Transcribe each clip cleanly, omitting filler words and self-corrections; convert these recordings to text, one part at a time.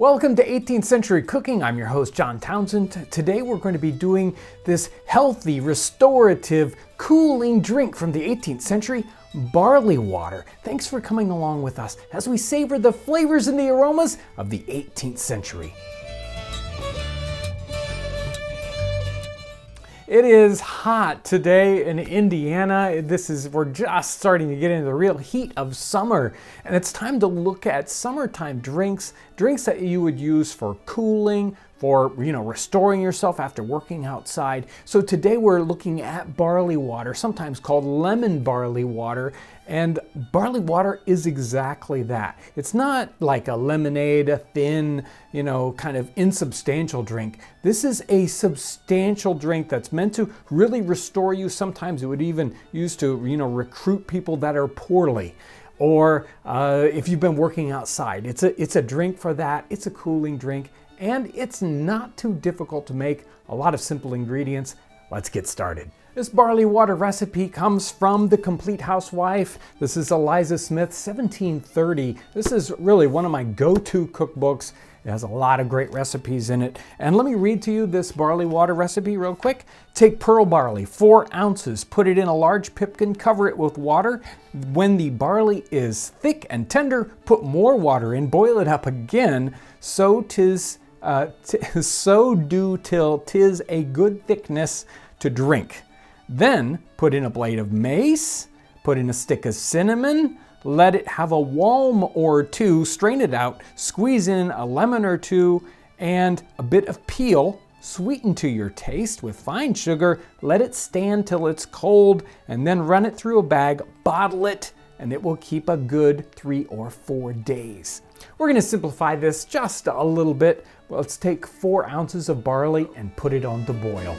Welcome to 18th Century Cooking. I'm your host, Jon Townsend. Today we're going to be doing this healthy, restorative, cooling drink from the 18th century, barley water. Thanks for coming along with us as we savor the flavors and the aromas of the 18th century. It is hot today in Indiana. We're just starting to get into the real heat of summer, and it's time to look at summertime drinks that you would use for cooling, for restoring yourself after working outside. So today we're looking at barley water, sometimes called lemon barley water, and barley water is exactly that. It's not like a lemonade, a thin, kind of insubstantial drink. This is a substantial drink that's meant to really restore you. Sometimes it would even use to, recruit people that are poorly. Or if you've been working outside, it's a drink for that. It's a cooling drink, and it's not too difficult to make. A lot of simple ingredients. Let's get started. This barley water recipe comes from The Complete Housewife. This is Eliza Smith, 1730. This is really one of my go-to cookbooks. It has a lot of great recipes in it. And let me read to you this barley water recipe real quick. Take pearl barley, 4 ounces, put it in a large pipkin, cover it with water. When the barley is thick and tender, put more water in, boil it up again, so do till 'tis a good thickness to drink. Then put in a blade of mace, put in a stick of cinnamon, let it have a walm or two, strain it out, squeeze in a lemon or two, and a bit of peel, sweeten to your taste with fine sugar, let it stand till it's cold, and then run it through a bag, bottle it, and it will keep a good 3 or 4 days. We're going to simplify this just a little bit. Let's take 4 ounces of barley and put it on to boil.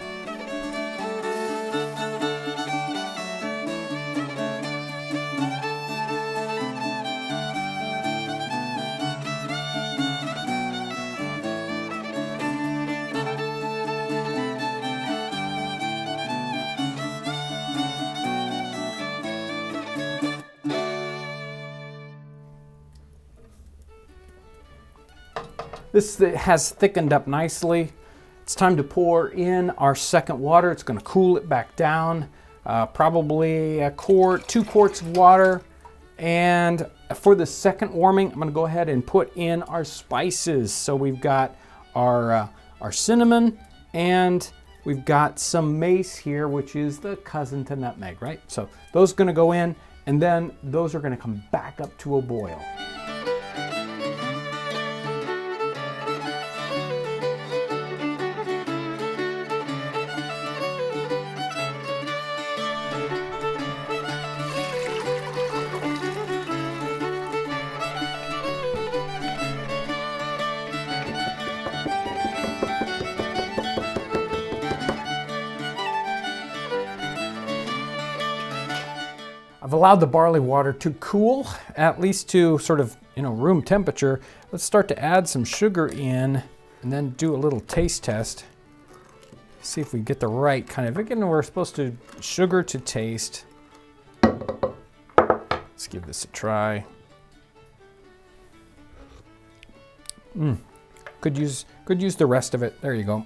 This has thickened up nicely. It's time to pour in our second water. It's going to cool it back down, probably 2 quarts of water. And for the second warming, I'm going to go ahead and put in our spices. So we've got our cinnamon, and we've got some mace here, which is the cousin to nutmeg, right? So those are going to go in, and then those are going to come back up to a boil. I've allowed the barley water to cool, at least to sort of, room temperature. Let's start to add some sugar in and then do a little taste test. See if we get the right kind of, again, we're supposed to sugar to taste. Let's give this a try. Could use the rest of it. There you go.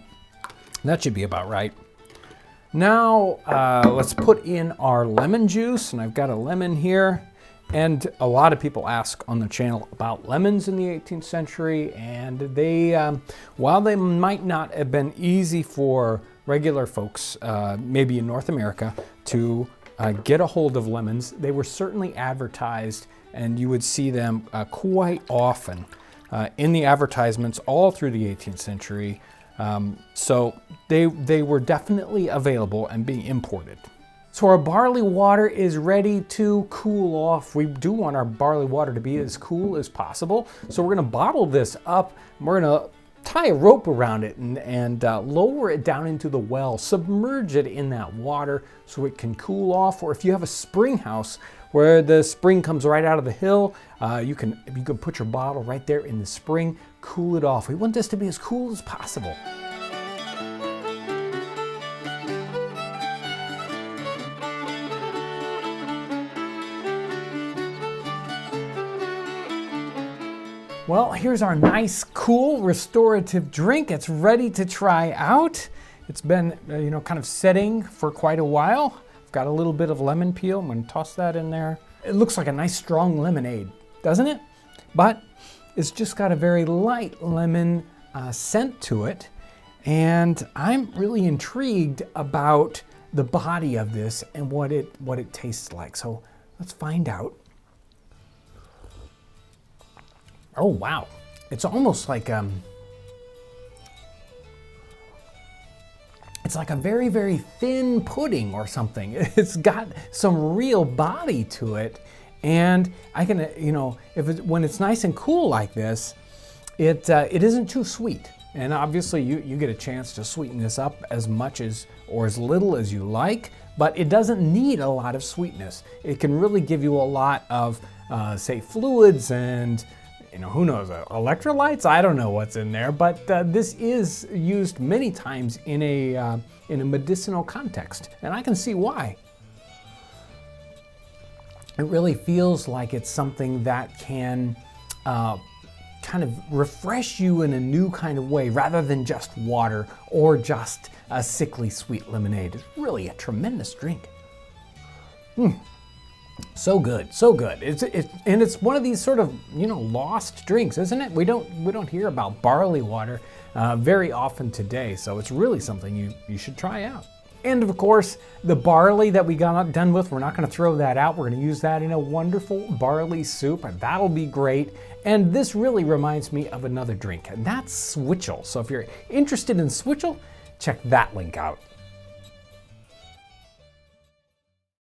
That should be about right. Now, let's put in our lemon juice, and I've got a lemon here. And a lot of people ask on the channel about lemons in the 18th century, and they, while they might not have been easy for regular folks, maybe in North America, to get a hold of lemons, they were certainly advertised, and you would see them quite often in the advertisements all through the 18th century. So they were definitely available and being imported. So our barley water is ready to cool off. We do want our barley water to be as cool as possible. So we're going to bottle this up. We're going to tie a rope around it and lower it down into the well. Submerge it in that water so it can cool off. Or if you have a spring house where the spring comes right out of the hill, you can put your bottle right there in the spring, cool it off. We want this to be as cool as possible. Well, here's our nice, cool, restorative drink. It's ready to try out. It's been, kind of setting for quite a while. I've got a little bit of lemon peel. I'm going to toss that in there. It looks like a nice, strong lemonade, doesn't it? But it's just got a very light lemon scent to it. And I'm really intrigued about the body of this and what it tastes like. So let's find out. Oh, wow. It's almost like it's like a very, very thin pudding or something. It's got some real body to it. And I can, when it's nice and cool like this, it isn't too sweet. And obviously you get a chance to sweeten this up as much as or as little as you like, but it doesn't need a lot of sweetness. It can really give you a lot of, say, fluids and who knows, electrolytes? I don't know what's in there, but this is used many times in a medicinal context, and I can see why. It really feels like it's something that can kind of refresh you in a new kind of way rather than just water or just a sickly sweet lemonade. It's really a tremendous drink. So good, so good. It's one of these sort of lost drinks, isn't it? We don't hear about barley water very often today, so it's really something you should try out. And of course, the barley that we got done with, we're not going to throw that out. We're going to use that in a wonderful barley soup, and that'll be great. And this really reminds me of another drink, and that's switchel. So if you're interested in switchel, check that link out.